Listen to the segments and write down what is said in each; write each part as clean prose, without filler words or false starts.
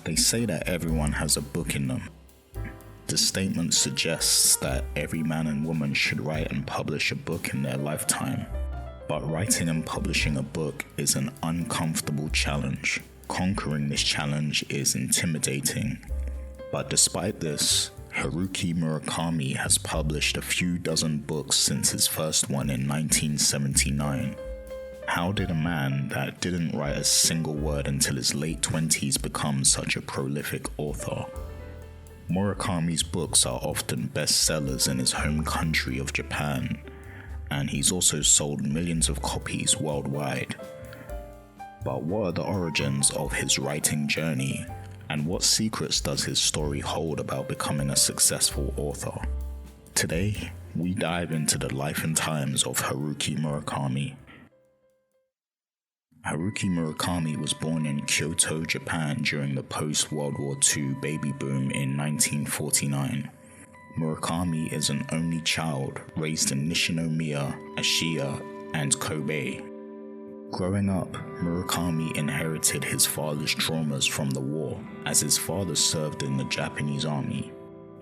They say that everyone has a book in them. The statement suggests that every man and woman should write and publish a book in their lifetime. But writing and publishing a book is an uncomfortable challenge. Conquering this challenge is intimidating. But despite this, Haruki Murakami has published a few dozen books since his first one in 1979. How did a man that didn't write a single word until his late 20s become such a prolific author? Murakami's books are often bestsellers in his home country of Japan, and he's also sold millions of copies worldwide. But what are the origins of his writing journey, and what secrets does his story hold about becoming a successful author? Today, we dive into the life and times of Haruki Murakami. Haruki Murakami was born in Kyoto, Japan during the post-World War II baby boom in 1949. Murakami is an only child raised in Nishinomiya, Ashiya, and Kobe. Growing up, Murakami inherited his father's traumas from the war, as his father served in the Japanese army.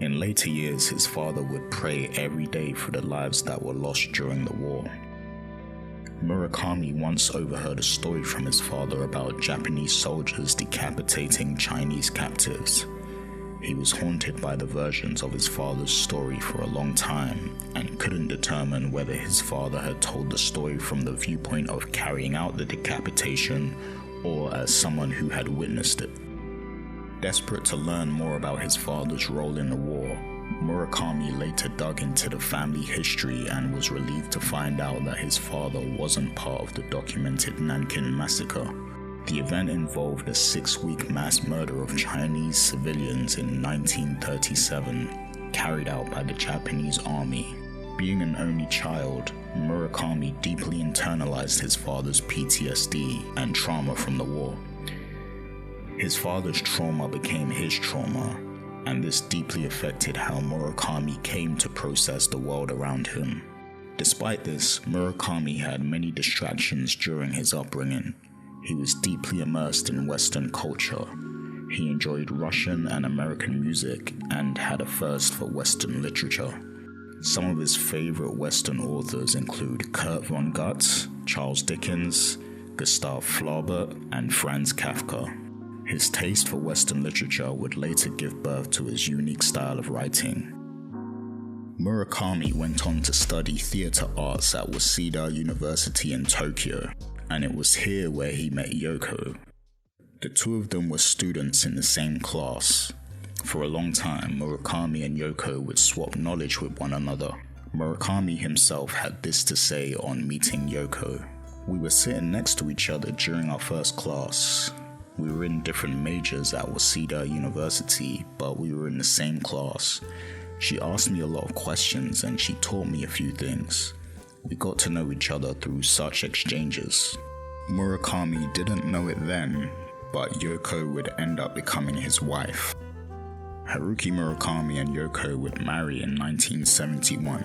In later years, his father would pray every day for the lives that were lost during the war. Murakami once overheard a story from his father about Japanese soldiers decapitating Chinese captives. He was haunted by the versions of his father's story for a long time and couldn't determine whether his father had told the story from the viewpoint of carrying out the decapitation or as someone who had witnessed it. Desperate to learn more about his father's role in the war, Murakami later dug into the family history and was relieved to find out that his father wasn't part of the documented Nanking massacre. The event involved a 6-week mass murder of Chinese civilians in 1937, carried out by the Japanese army. Being an only child, Murakami deeply internalized his father's PTSD and trauma from the war. His father's trauma became his trauma, and this deeply affected how Murakami came to process the world around him. Despite this, Murakami had many distractions during his upbringing. He was deeply immersed in Western culture. He enjoyed Russian and American music and had a thirst for Western literature. Some of his favorite Western authors include Kurt Vonnegut, Charles Dickens, Gustav Flaubert, and Franz Kafka. His taste for Western literature would later give birth to his unique style of writing. Murakami went on to study theater arts at Waseda University in Tokyo, and it was here where he met Yoko. The two of them were students in the same class. For a long time, Murakami and Yoko would swap knowledge with one another. Murakami himself had this to say on meeting Yoko. "We were sitting next to each other during our first class. We were in different majors at Waseda University, but we were in the same class. She asked me a lot of questions and she taught me a few things. We got to know each other through such exchanges." Murakami didn't know it then, but Yoko would end up becoming his wife. Haruki Murakami and Yoko would marry in 1971.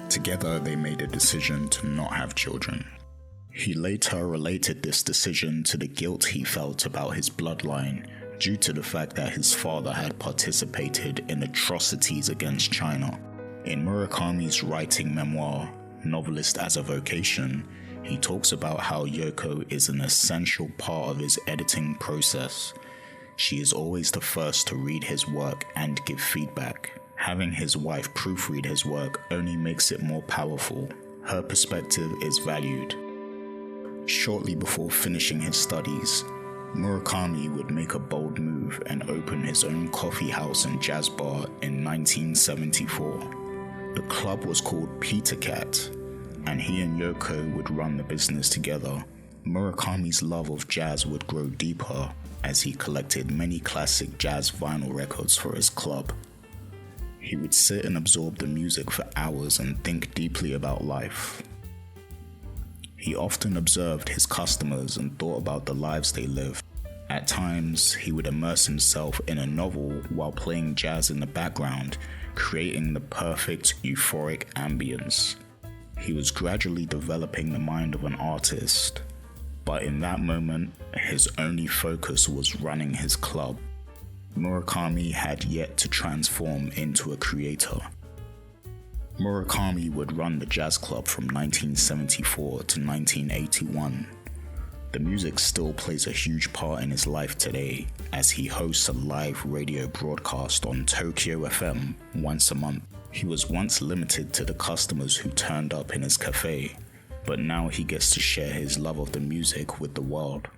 Together, they made a decision to not have children. He later related this decision to the guilt he felt about his bloodline due to the fact that his father had participated in atrocities against China. In Murakami's writing memoir, Novelist as a Vocation, he talks about how Yoko is an essential part of his editing process. She is always the first to read his work and give feedback. Having his wife proofread his work only makes it more powerful. Her perspective is valued. Shortly before finishing his studies, Murakami would make a bold move and open his own coffee house and jazz bar in 1974. The club was called Peter Cat, and he and Yoko would run the business together. Murakami's love of jazz would grow deeper as he collected many classic jazz vinyl records for his club. He would sit and absorb the music for hours and think deeply about life. He often observed his customers and thought about the lives they lived. At times, he would immerse himself in a novel while playing jazz in the background, creating the perfect euphoric ambience. He was gradually developing the mind of an artist, but in that moment, his only focus was running his club. Murakami had yet to transform into a creator. Murakami would run the jazz club from 1974 to 1981. The music still plays a huge part in his life today, as he hosts a live radio broadcast on Tokyo FM once a month. He was once limited to the customers who turned up in his cafe, but now he gets to share his love of the music with the world.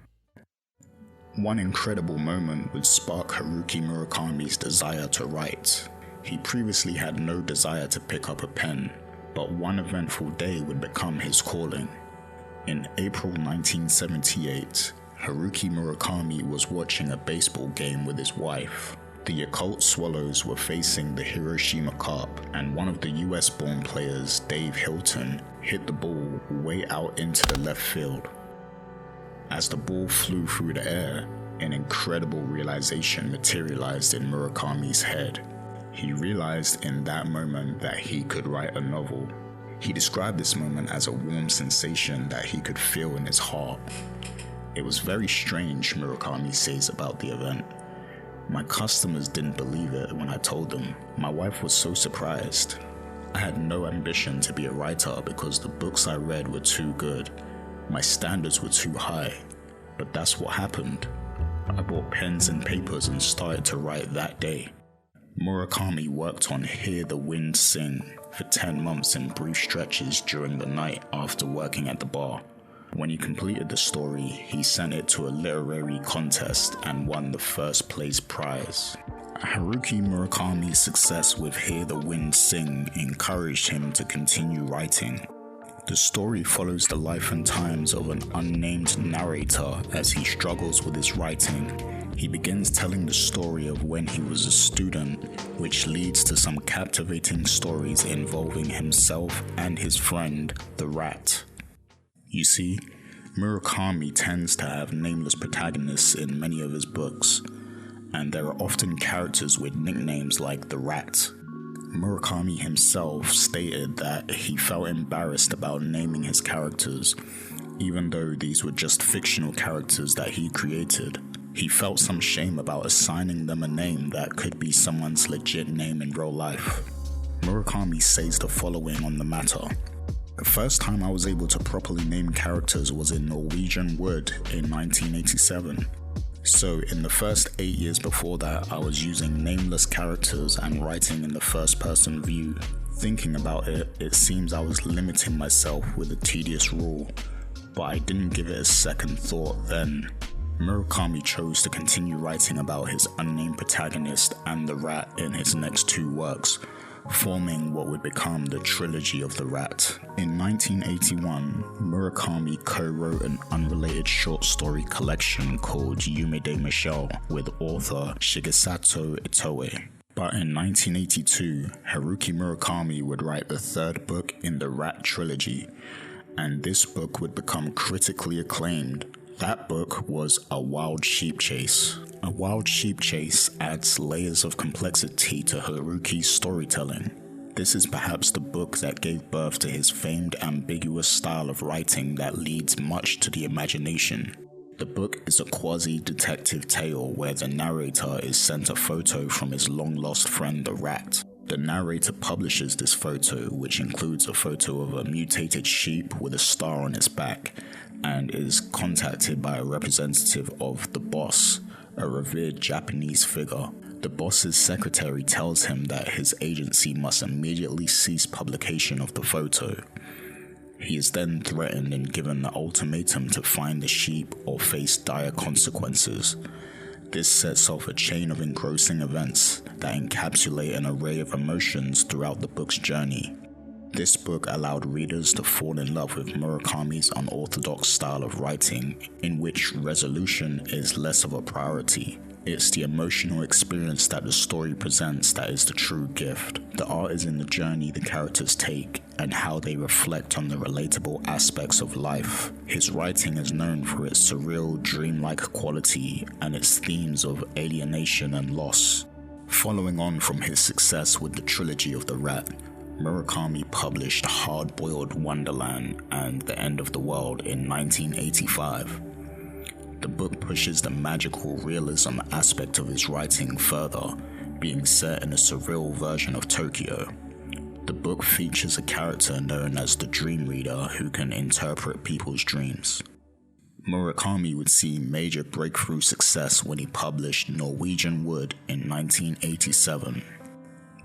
One incredible moment would spark Haruki Murakami's desire to write. He previously had no desire to pick up a pen, but one eventful day would become his calling. In April 1978, Haruki Murakami was watching a baseball game with his wife. The Yakult Swallows were facing the Hiroshima Cup, and one of the US-born players, Dave Hilton, hit the ball way out into the left field. As the ball flew through the air, an incredible realization materialized in Murakami's head. He realized in that moment that he could write a novel. He described this moment as a warm sensation that he could feel in his heart. It was very strange, Murakami says about the event. My customers didn't believe it when I told them. My wife was so surprised. I had no ambition to be a writer because the books I read were too good. My standards were too high. But that's what happened. I bought pens and papers and started to write that day. Murakami worked on Hear the Wind Sing for 10 months in brief stretches during the night after working at the bar. When he completed the story, he sent it to a literary contest and won the first place prize. Haruki Murakami's success with Hear the Wind Sing encouraged him to continue writing. The story follows the life and times of an unnamed narrator as he struggles with his writing. He begins telling the story of when he was a student, which leads to some captivating stories involving himself and his friend, the rat. You see, Murakami tends to have nameless protagonists in many of his books, and there are often characters with nicknames like the rat. Murakami himself stated that he felt embarrassed about naming his characters, even though these were just fictional characters that he created. He felt some shame about assigning them a name that could be someone's legit name in real life. Murakami says the following on the matter. The first time I was able to properly name characters was in Norwegian Wood in 1987. So in the first 8 years before that, I was using nameless characters and writing in the first person view. Thinking about it, it seems I was limiting myself with a tedious rule, but I didn't give it a second thought then. Murakami chose to continue writing about his unnamed protagonist and the rat in his next 2 works, forming what would become the trilogy of the rat. In 1981, Murakami co-wrote an unrelated short story collection called Yume de Michelle with author Shigesato Itoe. But in 1982, Haruki Murakami would write the 3rd book in the Rat trilogy, and this book would become critically acclaimed. That book was A Wild Sheep Chase. A Wild Sheep Chase adds layers of complexity to Haruki's storytelling. This is perhaps the book that gave birth to his famed ambiguous style of writing that leads much to the imagination. The book is a quasi-detective tale where the narrator is sent a photo from his long-lost friend the rat. The narrator publishes this photo, which includes a photo of a mutated sheep with a star on its back, and is contacted by a representative of the boss, a revered Japanese figure. The boss's secretary tells him that his agency must immediately cease publication of the photo. He is then threatened and given the ultimatum to find the sheep or face dire consequences. This sets off a chain of engrossing events that encapsulate an array of emotions throughout the book's journey. This book allowed readers to fall in love with Murakami's unorthodox style of writing, in which resolution is less of a priority. It's the emotional experience that the story presents that is the true gift. The art is in the journey the characters take and how they reflect on the relatable aspects of life. His writing is known for its surreal, dreamlike quality and its themes of alienation and loss. Following on from his success with the trilogy of the Rat, Murakami published Hard-Boiled Wonderland and The End of the World in 1985. The book pushes the magical realism aspect of his writing further, being set in a surreal version of Tokyo. The book features a character known as the Dream Reader who can interpret people's dreams. Murakami would see major breakthrough success when he published Norwegian Wood in 1987.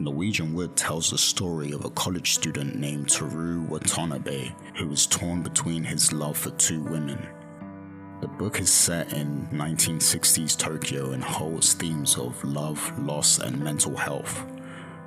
Norwegian Wood tells the story of a college student named Toru Watanabe who is torn between his love for two women. The book is set in 1960s Tokyo and holds themes of love, loss, and mental health.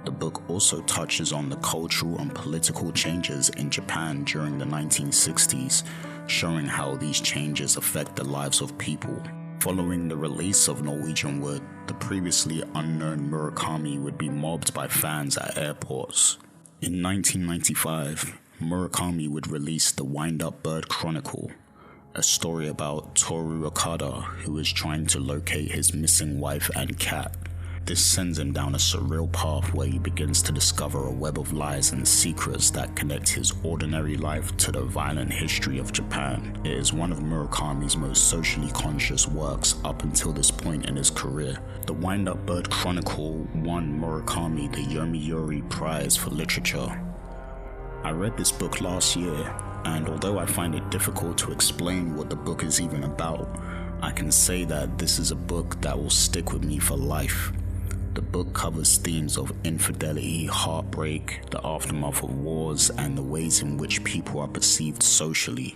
The book also touches on the cultural and political changes in Japan during the 1960s, showing how these changes affect the lives of people. Following the release of Norwegian Wood, the previously unknown Murakami would be mobbed by fans at airports. In 1995, Murakami would release The Wind-Up Bird Chronicle, a story about Toru Okada who is trying to locate his missing wife and cat. This sends him down a surreal path where he begins to discover a web of lies and secrets that connect his ordinary life to the violent history of Japan. It is one of Murakami's most socially conscious works up until this point in his career. The Wind-Up Bird Chronicle won Murakami the Yomiuri Prize for Literature. I read this book last year, and although I find it difficult to explain what the book is even about, I can say that this is a book that will stick with me for life. The book covers themes of infidelity, heartbreak, the aftermath of wars, and the ways in which people are perceived socially.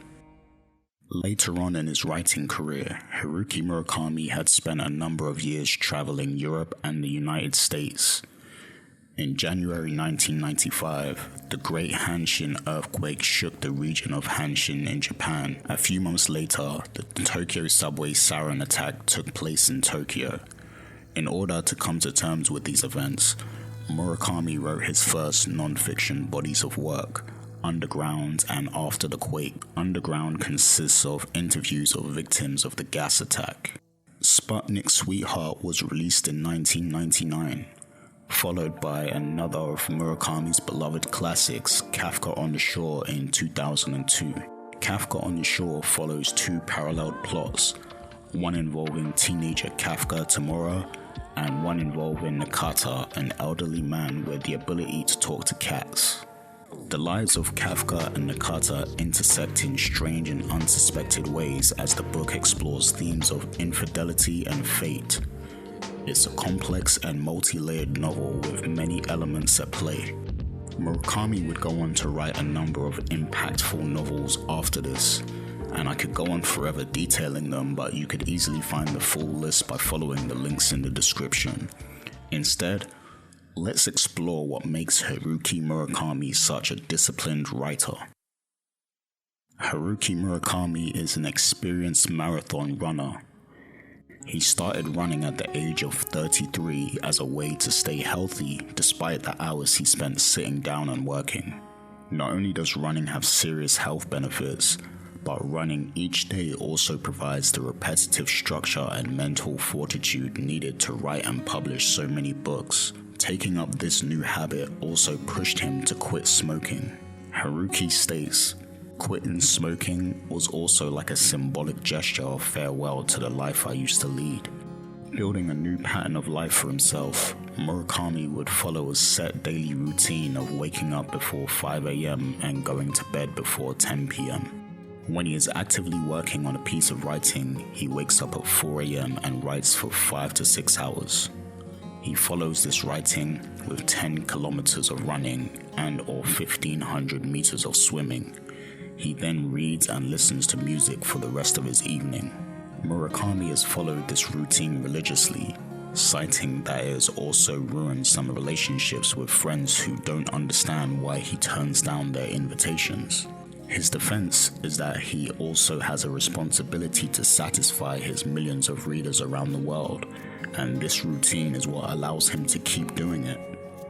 Later on in his writing career, Haruki Murakami had spent a number of years traveling Europe and the United States. In January 1995, the Great Hanshin earthquake shook the region of Hanshin in Japan. A few months later, the Tokyo subway sarin attack took place in Tokyo. In order to come to terms with these events, Murakami wrote his first non-fiction bodies of work, Underground and After the Quake. Underground consists of interviews of victims of the gas attack. Sputnik Sweetheart was released in 1999, followed by another of Murakami's beloved classics, Kafka on the Shore, in 2002. Kafka on the Shore follows two parallel plots, one involving teenager Kafka Tamura, and one involving Nakata, an elderly man with the ability to talk to cats. The lives of Kafka and Nakata intersect in strange and unsuspected ways as the book explores themes of infidelity and fate. It's a complex and multi-layered novel with many elements at play. Murakami would go on to write a number of impactful novels after this, and I could go on forever detailing them, but you could easily find the full list by following the links in the description. Instead, let's explore what makes Haruki Murakami such a disciplined writer. Haruki Murakami is an experienced marathon runner. He started running at the age of 33 as a way to stay healthy despite the hours he spent sitting down and working. Not only does running have serious health benefits, but running each day also provides the repetitive structure and mental fortitude needed to write and publish so many books. Taking up this new habit also pushed him to quit smoking. Haruki states, "Quitting smoking was also like a symbolic gesture of farewell to the life I used to lead." Building a new pattern of life for himself, Murakami would follow a set daily routine of waking up before 5 a.m. and going to bed before 10 p.m. When he is actively working on a piece of writing, he wakes up at 4 a.m. and writes for 5 to 6 hours. He follows this writing with 10 kilometers of running and or 1,500 meters of swimming. He then reads and listens to music for the rest of his evening. Murakami has followed this routine religiously, citing that it has also ruined some relationships with friends who don't understand why he turns down their invitations. His defense is that he also has a responsibility to satisfy his millions of readers around the world, and this routine is what allows him to keep doing it.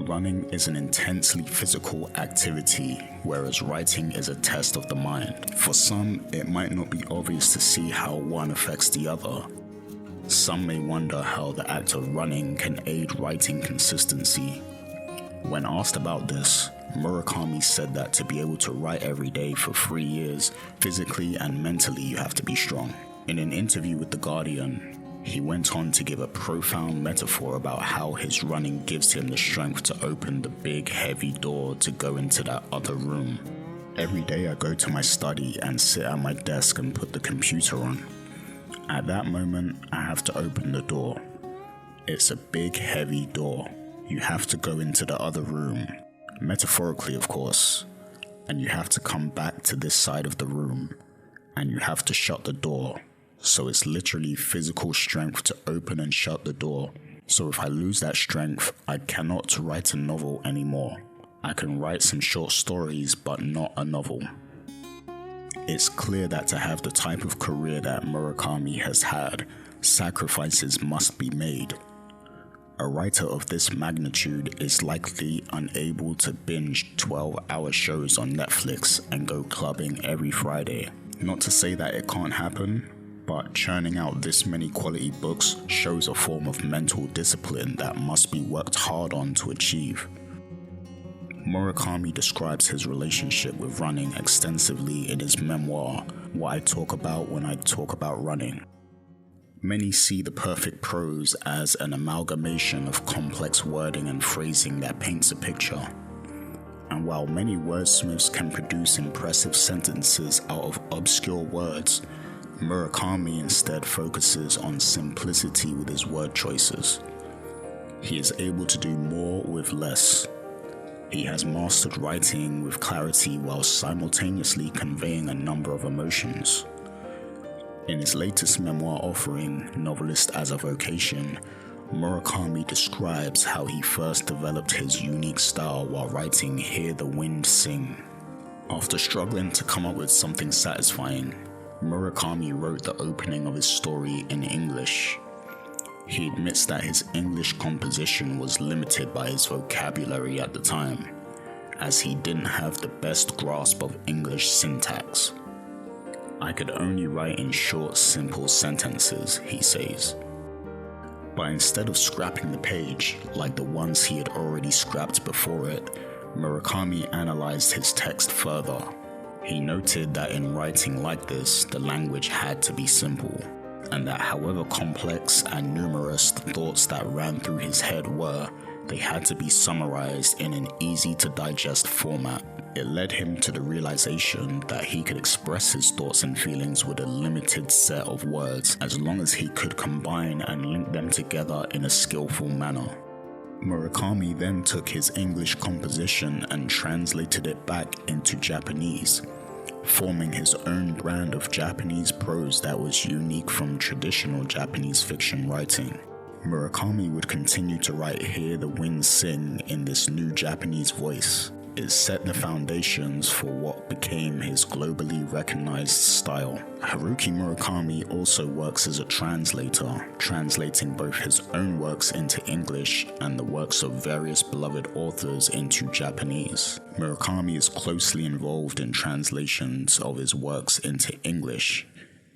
Running is an intensely physical activity, whereas writing is a test of the mind. For some, it might not be obvious to see how one affects the other. Some may wonder how the act of running can aid writing consistency. When asked about this, Murakami said that to be able to write every day for 3 years, physically and mentally you have to be strong. In an interview with The Guardian, he went on to give a profound metaphor about how his running gives him the strength to open the big, heavy door to go into that other room. Every day I go to my study and sit at my desk and put the computer on. At that moment, I have to open the door. It's a big, heavy door. You have to go into the other room, metaphorically of course, and you have to come back to this side of the room, and you have to shut the door. So it's literally physical strength to open and shut the door. So if I lose that strength, I cannot write a novel anymore. I can write some short stories, but not a novel. It's clear that to have the type of career that Murakami has had, sacrifices must be made. A writer of this magnitude is likely unable to binge 12-hour shows on Netflix and go clubbing every Friday. Not to say that it can't happen, but churning out this many quality books shows a form of mental discipline that must be worked hard on to achieve. Murakami describes his relationship with running extensively in his memoir, What I Talk About When I Talk About Running. Many see the perfect prose as an amalgamation of complex wording and phrasing that paints a picture. And while many wordsmiths can produce impressive sentences out of obscure words, Murakami instead focuses on simplicity with his word choices. He is able to do more with less. He has mastered writing with clarity while simultaneously conveying a number of emotions. In his latest memoir offering, Novelist as a Vocation, Murakami describes how he first developed his unique style while writing Hear the Wind Sing. After struggling to come up with something satisfying, Murakami wrote the opening of his story in English. He admits that his English composition was limited by his vocabulary at the time, as he didn't have the best grasp of English syntax. I could only write in short, simple sentences, he says. But instead of scrapping the page, like the ones he had already scrapped before it, Murakami analyzed his text further. He noted that in writing like this, the language had to be simple, and that however complex and numerous the thoughts that ran through his head were, they had to be summarized in an easy-to-digest format. It led him to the realization that he could express his thoughts and feelings with a limited set of words, as long as he could combine and link them together in a skillful manner. Murakami then took his English composition and translated it back into Japanese, forming his own brand of Japanese prose that was unique from traditional Japanese fiction writing. Murakami would continue to write Hear the Wind Sing in this new Japanese voice. It set the foundations for what became his globally recognized style. Haruki Murakami also works as a translator, translating both his own works into English and the works of various beloved authors into Japanese. Murakami is closely involved in translations of his works into English,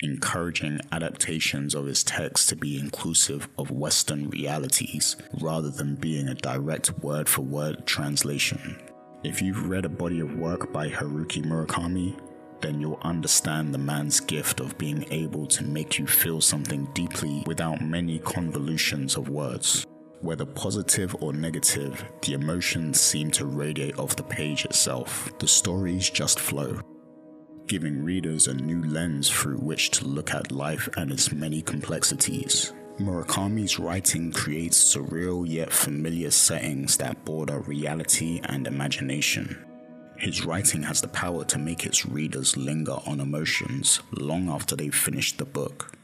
encouraging adaptations of his text to be inclusive of Western realities, rather than being a direct word-for-word translation. If you've read a body of work by Haruki Murakami, then you'll understand the man's gift of being able to make you feel something deeply without many convolutions of words. Whether positive or negative, the emotions seem to radiate off the page itself. The stories just flow, giving readers a new lens through which to look at life and its many complexities. Murakami's writing creates surreal yet familiar settings that border reality and imagination. His writing has the power to make its readers linger on emotions long after they've finished the book.